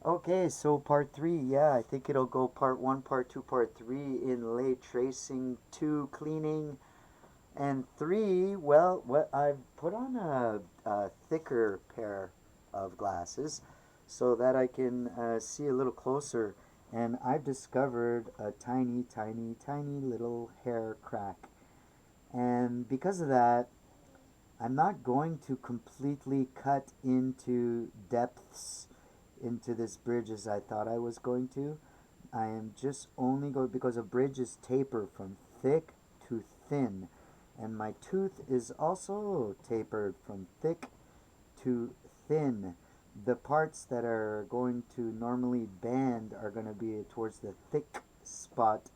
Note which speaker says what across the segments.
Speaker 1: Okay, so part three, yeah, I think it'll go part one, part two, part three, inlay, tracing, two, cleaning, and three, well, what I've put on a thicker pair of glasses so that I can see a little closer, and I've discovered a tiny, tiny, tiny little hair crack. And because of that, I'm not going to completely cut into depths into this bridge as I thought I was going to. I am just only going, because a bridge is taper from thick to thin, and my tooth is also tapered from thick to thin. The parts that are going to normally bend are going to be towards the thick spot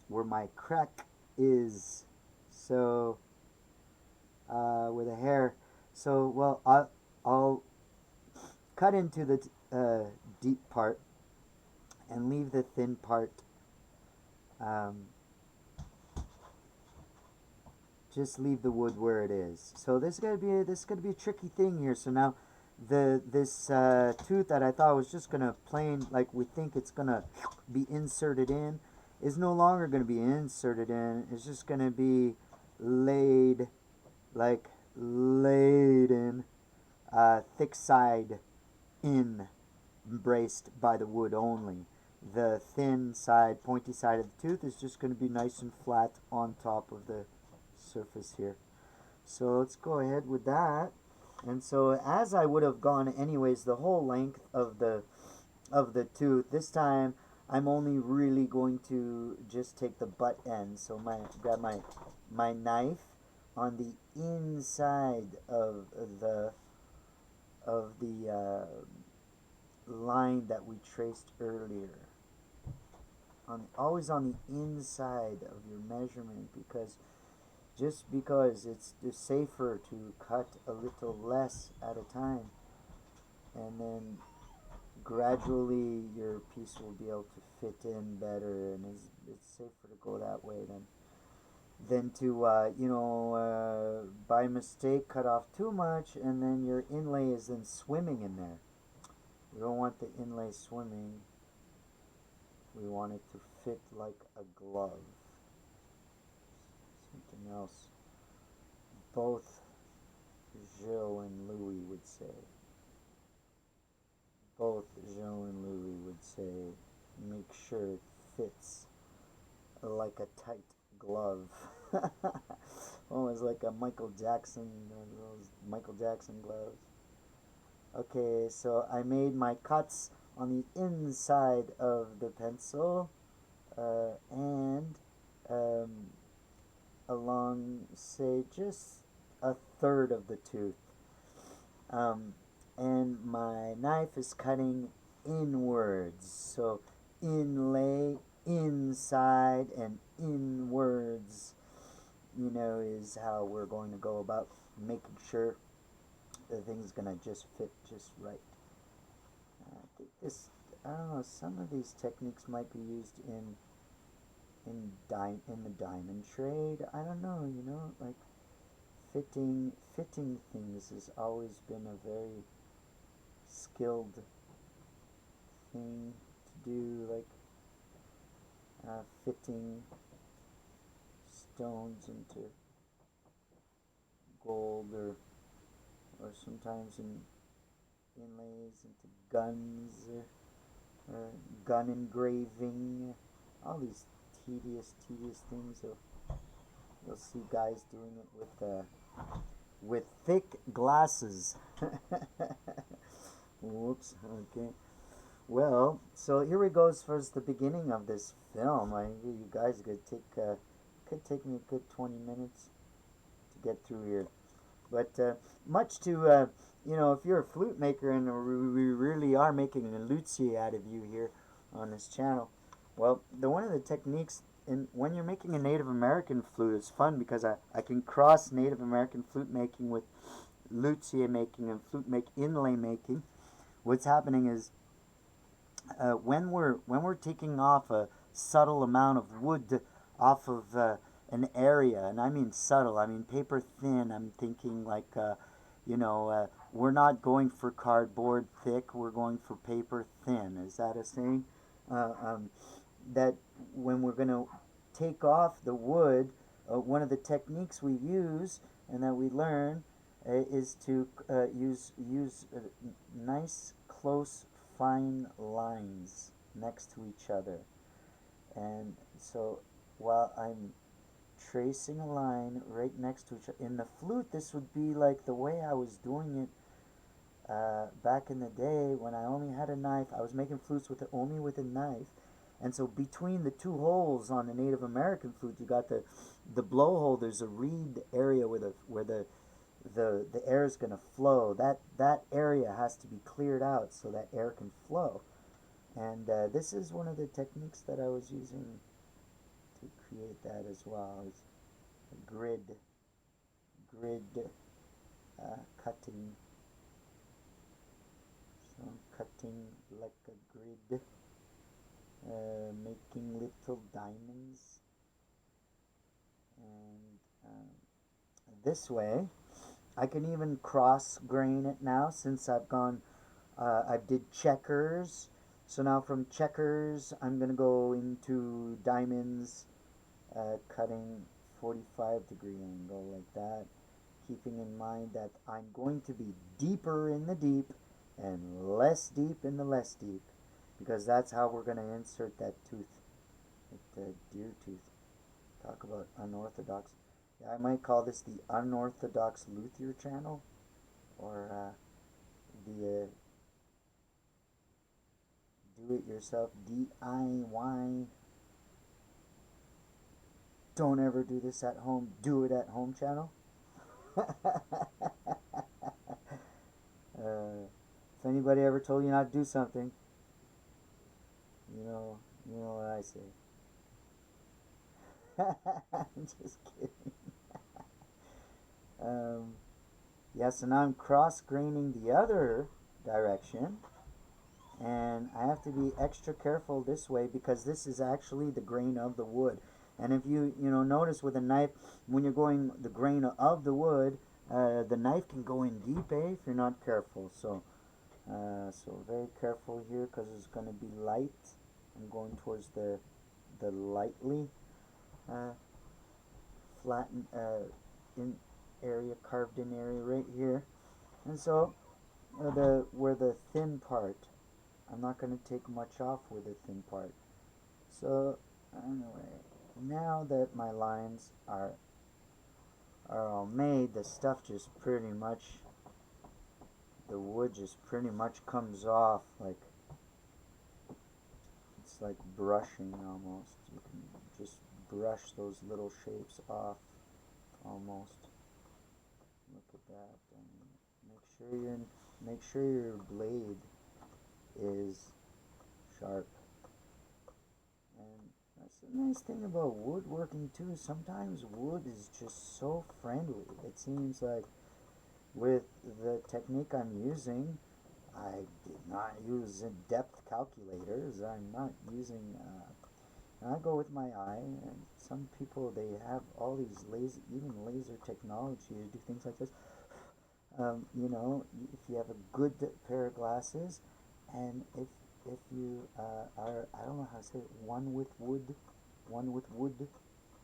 Speaker 1: where my crack is. So with a hair. So, well, I'll cut into the deep part and leave the thin part. Um, just leave the wood where it is. So this is gonna be a tricky thing here. So now, this tooth that I thought was just gonna plain, like we think it's gonna be inserted in, is no longer gonna be inserted in. It's just gonna be laid, like laid in, thick side in, embraced by the wood only. The thin side, pointy side of the tooth is just going to be nice and flat on top of the surface here. So let's go ahead with that. And so as I would have gone anyways, the whole length of the tooth, this time I'm only really going to just take the butt end. So grab my knife on the inside of the line that we traced earlier. Always on the inside of your measurement, because just because it's just safer to cut a little less at a time, and then gradually your piece will be able to fit in better, and it's safer to go that way than to by mistake cut off too much, and then your inlay is then swimming in there. We don't want the inlay swimming. We want it to fit like a glove. Something else both Joe and Louis would say. Both Joe and Louis would say, make sure it fits like a tight glove. Almost like a Michael Jackson, those Michael Jackson gloves. Okay, so I made my cuts on the inside of the pencil, and um, along, say, just a third of the tooth. Um, and my knife is cutting inwards. So inlay, inside, and inwards, is how we're going to go about making sure the thing's going to just fit just right. I think I don't know, some of these techniques might be used in the diamond trade. I don't know, like fitting things has always been a very skilled thing to do, like fitting stones into gold, or sometimes in inlays into guns, or gun engraving, all these tedious things. You'll see guys doing it with thick glasses. Whoops. Okay. Well, so here we go as far as the beginning of this film. You guys could take me a good 20 minutes to get through here. But much to if you're a flute maker, and we really are making a luthier out of you here on this channel. Well, one of the techniques when you're making a Native American flute is fun, because I can cross Native American flute making with luthier making and inlay making. What's happening is, when we're taking off a subtle amount of wood off of an area, and I mean subtle, I mean paper thin. I'm thinking like we're not going for cardboard thick, we're going for paper thin. Is that a saying? Uh, um, that when we're going to take off the wood, one of the techniques we use and that we learn is to use nice, close, fine lines next to each other. And so while I'm tracing a line right next to each other, in the flute, this would be like the way I was doing it back in the day when I only had a knife. I was making flutes with only with a knife, and so between the two holes on the Native American flute, you got the blowhole. There's a reed area where the air is going to flow. That area has to be cleared out so that air can flow. And this is one of the techniques that I was using to create that as well. It's a grid cutting. So I'm cutting like a grid, making little diamonds, and this way I can even cross grain it now since I did checkers. So now from checkers I'm gonna go into diamonds, cutting 45-degree angle like that, keeping in mind that I'm going to be deeper in the deep and less deep in the less deep, because that's how we're going to insert that tooth, the deer tooth. Talk about unorthodox. Yeah, I might call this the unorthodox luthier channel, or the do-it-yourself DIY. Don't ever do this at home. Do it at home channel. If anybody ever told you not to do something, you know what I say. I'm just kidding. Um, yeah, so now I'm cross graining the other direction, and I have to be extra careful this way because this is actually the grain of the wood. And if you notice with a knife, when you're going the grain of the wood, the knife can go in deep, if you're not careful. So very careful here because it's going to be light. I'm going towards the lightly uh, flattened in area, carved in area right here. And so the where the thin part, I'm not going to take much off with the thin part. So anyway, now that my lines are all made, the stuff just pretty much, the wood just pretty much comes off like it's like brushing almost. You can just brush those little shapes off almost. Look at that. And make sure your blade is sharp. And that's the nice thing about woodworking too. Sometimes wood is just so friendly. It seems like with the technique I'm using, I did not use depth calculators. I'm not using. I go with my eye, and some people they have all these even laser technology to do things like this. If you have a good pair of glasses, and if you are, I don't know how to say it, one with wood,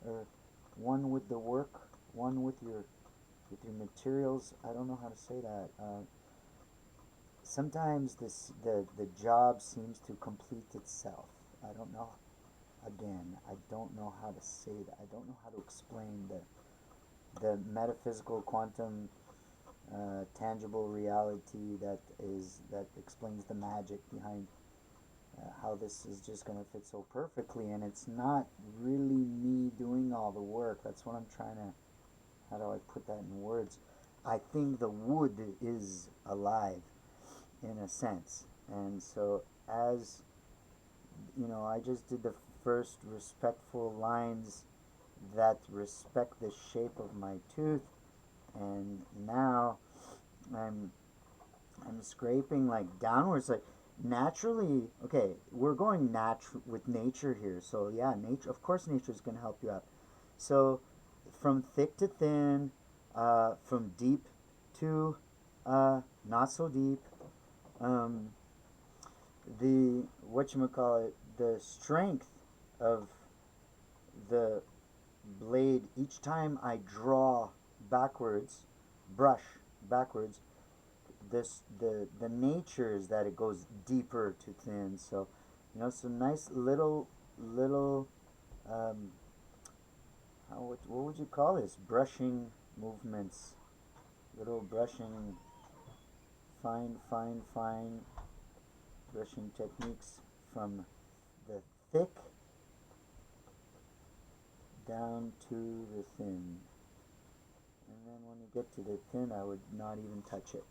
Speaker 1: or one with the work, one with your materials. I don't know how to say that. Sometimes the job seems to complete itself. I don't know. Again, I don't know how to say that. I don't know how to explain the metaphysical quantum tangible reality that explains the magic behind how this is just going to fit so perfectly. And it's not really me doing all the work. That's what I'm trying to, how do I put that in words? I think the wood is alive in a sense. And so as I just did the first respectful lines that respect the shape of my tooth, and now I'm I'm scraping like downwards, like naturally. Okay, we're going with nature here, so yeah, nature. Of course, nature is going to help you out. So, from thick to thin, from deep to not so deep. Um, the whatchamacallit, the strength of the blade each time I draw backwards, brush backwards, the nature is that it goes deeper to thin. So, some nice little um, what would you call this? Brushing movements, little brushing, fine brushing techniques from the thick down to the thin. And then when you get to the thin, I would not even touch it.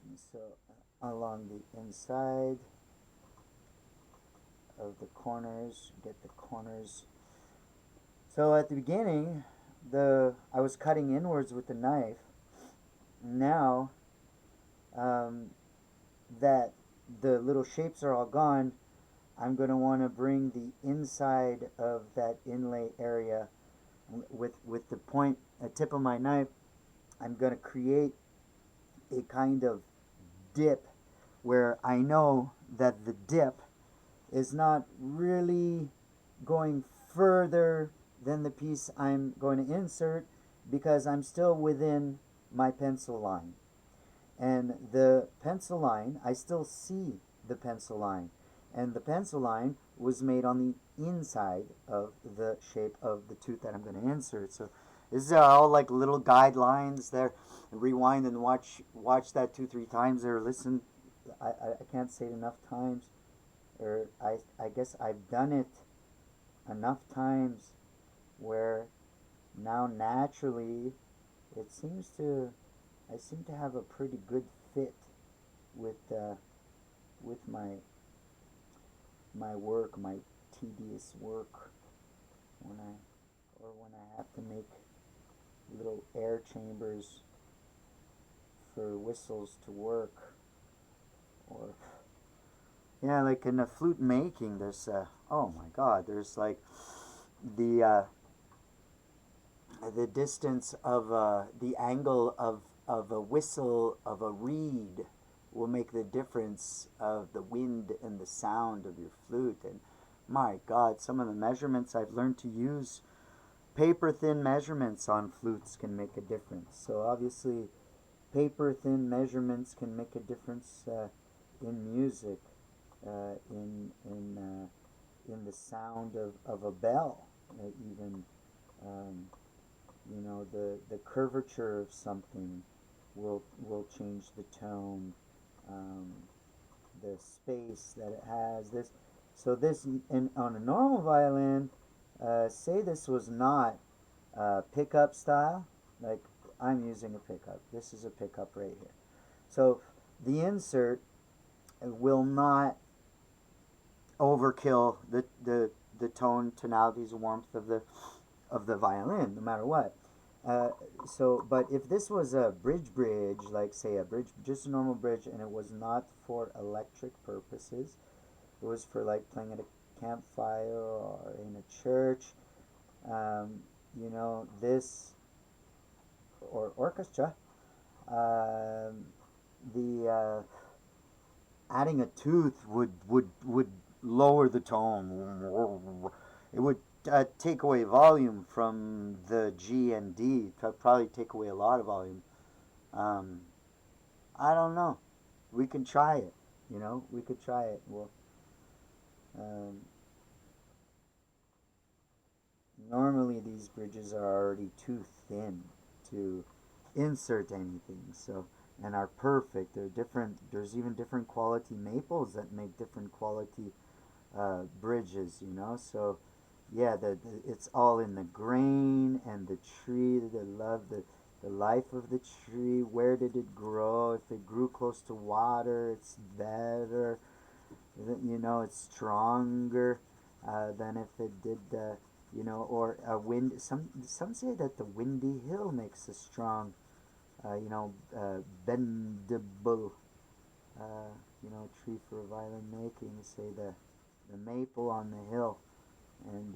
Speaker 1: And so along the inside of the corners, get the corners. So at the beginning, I was cutting inwards with the knife. Now um, that the little shapes are all gone, I'm going to want to bring the inside of that inlay area with the point, a tip of my knife. I'm going to create a kind of dip where I know that the dip is not really going further than the piece I'm going to insert, because I'm still within my pencil line. And the pencil line, I still see the pencil line. And the pencil line was made on the inside of the shape of the tooth that I'm going to insert. So this is all like little guidelines there. Rewind and watch that 2-3 times, or listen. I can't say it enough times. Or I guess I've done it enough times where now naturally it seems to I seem to have a pretty good fit with my work, my tedious work, when I have to make little air chambers for whistles to work, or yeah, like in the flute making, there's oh my God, there's like the distance of the angle of a whistle of a reed will make the difference of the wind and the sound of your flute. And my God, some of the measurements I've learned to use, paper thin measurements on flutes, can make a difference. So obviously, paper thin measurements can make a difference in music, in the sound of a bell, even. Um, the curvature of something will change the tone, um, the space that it has. On a normal violin, say this was not pickup style, like I'm using a pickup. This is a pickup right here. So the insert will not overkill the tone, tonalities, warmth of the violin, no matter what. But if this was a bridge, like say a bridge, just a normal bridge, and it was not for electric purposes, it was for like playing at a campfire or in a church, this, or orchestra, the adding a tooth would lower the tone. It would take away volume from the G and D. Probably take away a lot of volume. Um, I don't know. We can try it. We could try it. Well, um, normally these bridges are already too thin to insert anything. So, and are perfect. They're different. There's even different quality maples that make different quality bridges. So yeah, it's all in the grain and the tree. The love, the life of the tree. Where did it grow? If it grew close to water, it's better. It's stronger than if it did. Or a wind. Some say that the windy hill makes a strong, bendable, tree for violin making. Say the maple on the hill, and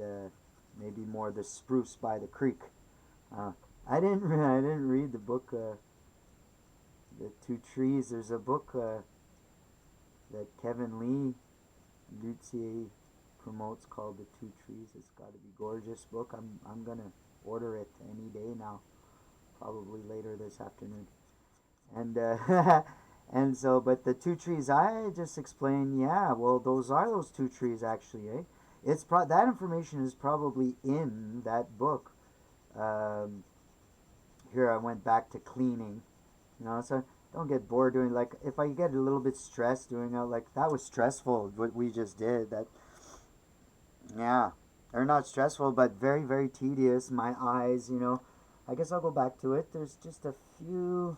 Speaker 1: maybe more the spruce by the creek. I didn't read the book The two trees. There's a book that Kevin Lee, luthier, promotes called The Two Trees. It's got to be gorgeous book. I'm gonna order it any day now, probably later this afternoon. And and so, but the two trees I just explained, yeah, well, those are those two trees actually, eh? That information is probably in that book. Um, Here I went back to cleaning, so don't get bored doing, like, if I get a little bit stressed doing out, like, that was stressful what we just did. That, yeah, or not stressful, but very very tedious. My eyes, I guess I'll go back to it. There's just a few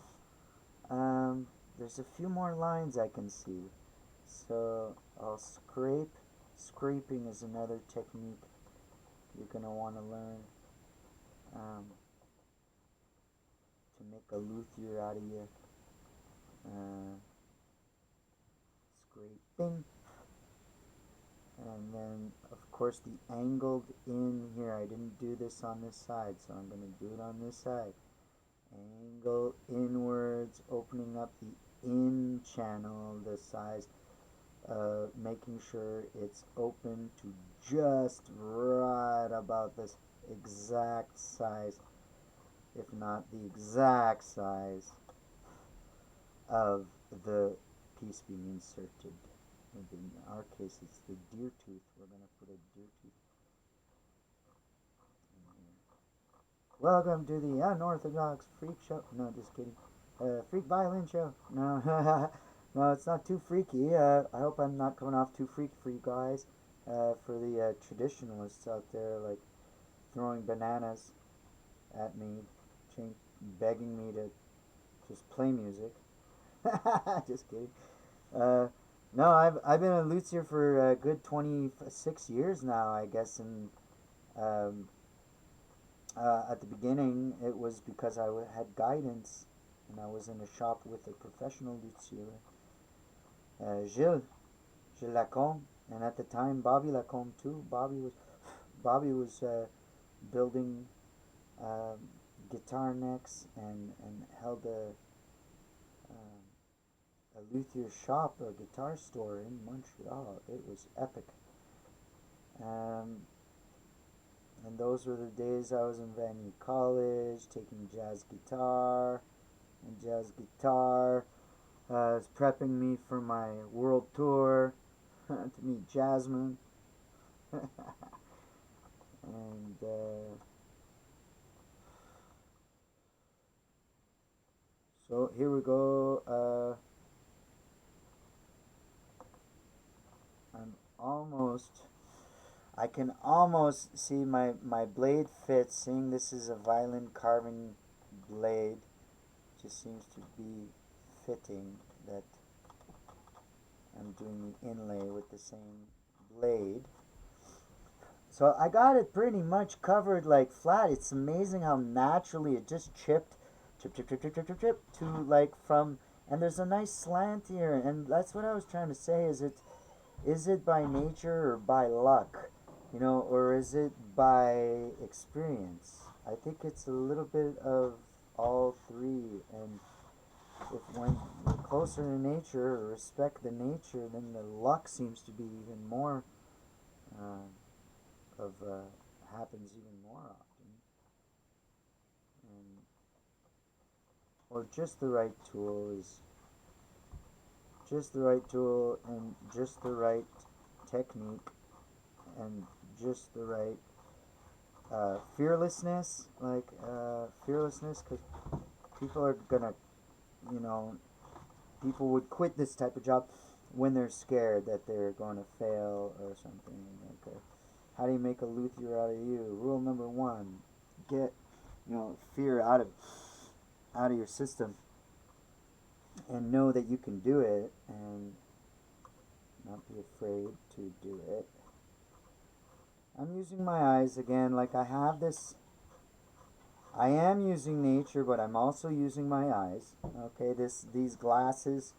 Speaker 1: um, there's a few more lines I can see. So I'll scrape. Scraping is another technique you're going to want to learn um, to make a luthier out of you. Uh, Scraping. And then, of course, the angled in here. I didn't do this on this side, so I'm going to do it on this side. Angle inwards, opening up the in channel, the size, making sure it's open to just right about this exact size, if not the exact size of the piece being inserted. In our case, it's the deer tooth. We're going to put a deer tooth in here. Welcome to the Unorthodox Freak Show. No, just kidding. Freak Violin Show. No, no, it's not too freaky. I hope I'm not coming off too freaky for you guys. For the traditionalists out there, like throwing bananas at me, begging me to just play music. Just kidding. No, I've been a luthier for a good 26 years now, I guess, and um, at the beginning it was because I had guidance, and I was in a shop with a professional luthier, Gilles Lacombe, and at the time Bobby Lacombe too. Bobby was building um, guitar necks and held um, a luthier shop, a guitar store in Montreal. It was epic. Um, and those were the days I was in Vanier College taking jazz guitar. And jazz guitar was prepping me for my world tour to meet Jasmine. And so here we go. I'm almost I can almost see my blade fits. Seeing this is a violin carving blade, just seems to be fitting that I'm doing the inlay with the same blade. So I got it pretty much covered, like, flat. It's amazing how naturally it just chipped, chip to, like, from, and there's a nice slant here, and that's what I was trying to say. Is it by nature or by luck? Or is it by experience? I think it's a little bit of all three. And when you're closer to nature or respect the nature, then the luck seems to be even more uh, of happens even more often. And or just the right tool is just the right tool, and just the right technique, and just the right fearlessness, fearlessness, because people are gonna, you know, people would quit this type of job when they're scared that they're going to fail or something. Like, how do you make a luthier out of you? Rule number one: get, fear out of your system, and know that you can do it, and not be afraid to do it. I'm using my eyes again. Like, I am using nature, but I'm also using my eyes. Okay, these glasses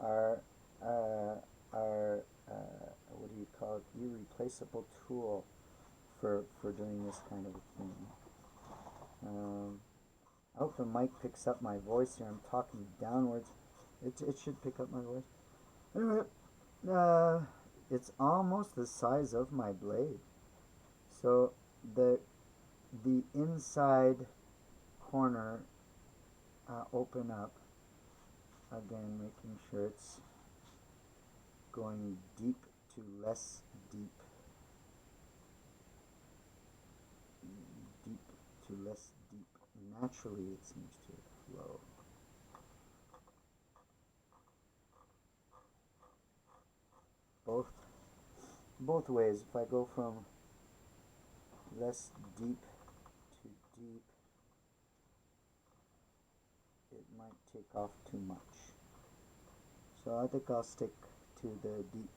Speaker 1: are what do you call it? Irreplaceable tool for doing this kind of a thing. Um, I hope the mic picks up my voice here. I'm talking downwards. It should pick up my voice. Anyway, it's almost the size of my blade. So the inside corner open up again, making sure it's going deep to less deep, deep to less deep. Naturally, it seems to flow. Both ways. If I go from less deep to deep, it might take off too much. So I think I'll stick to the deep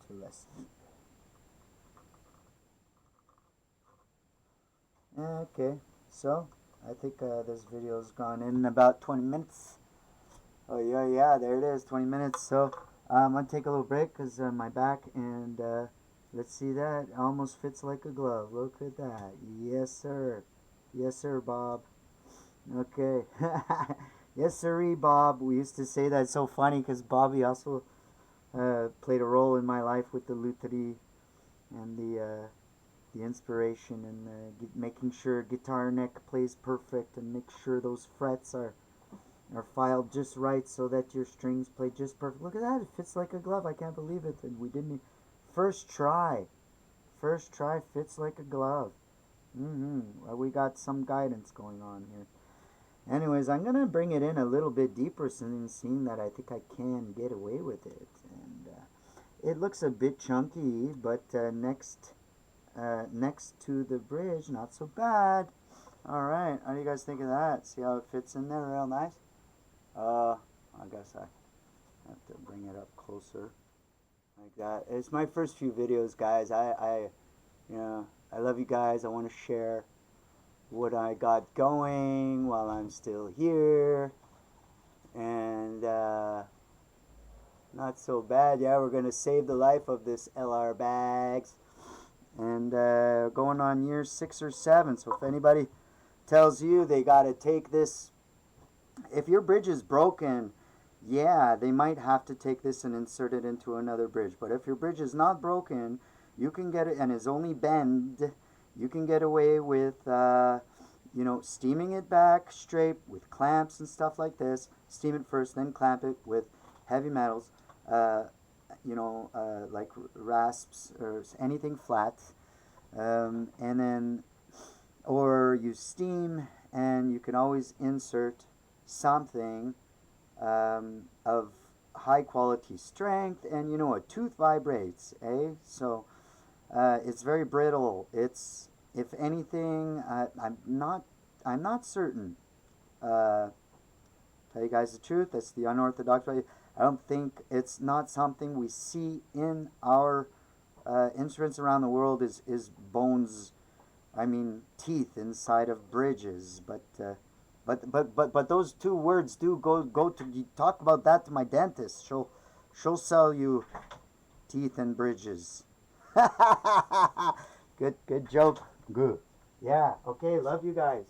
Speaker 1: to less deep. Okay, so I think this video's gone in about 20 minutes. Oh yeah, there it is, 20 minutes. So I'm gonna take a little break because my back, and let's see, that almost fits like a glove. Look at that. Yes sir, Bob. Okay. Yes sirree, Bob. We used to say that. It's so funny because Bobby also played a role in my life with the luthier and the inspiration, and making sure guitar neck plays perfect, and make sure those frets are filed just right so that your strings play just perfect. Look at that, it fits like a glove. I can't believe it. And we didn't first try fits like a glove. We got some guidance going on here. Anyways, I'm gonna bring it in a little bit deeper, seeing that I think I can get away with it. And it looks a bit chunky, but next to the bridge, not so bad. Alright, how do you guys think of that? See how it fits in there real nice? I guess I have to bring it up closer like that. It's my first few videos, guys. I love you guys. I want to share what I got going while I'm still here. And not so bad. Yeah, we're going to save the life of this LR Bags. And going on year 6 or 7. So if anybody tells you they got to take this, if your bridge is broken, yeah, they might have to take this and insert it into another bridge. But if your bridge is not broken, you can get it, and is only bend, you can get away with steaming it back straight with clamps and stuff like this. Steam it first, then clamp it with heavy metals, like rasps or anything flat, and then, or you steam, and you can always insert something of high quality strength, and a tooth vibrates, so it's very brittle. It's, if anything, I'm not certain. Tell you guys the truth, that's the unorthodox way. I don't think, it's not something we see in our instruments around the world, is bones, I mean teeth inside of bridges. But those two words do go to, you talk about that to my dentist. She'll sell you teeth and bridges. Good joke. Good. Yeah. Okay. Love you guys.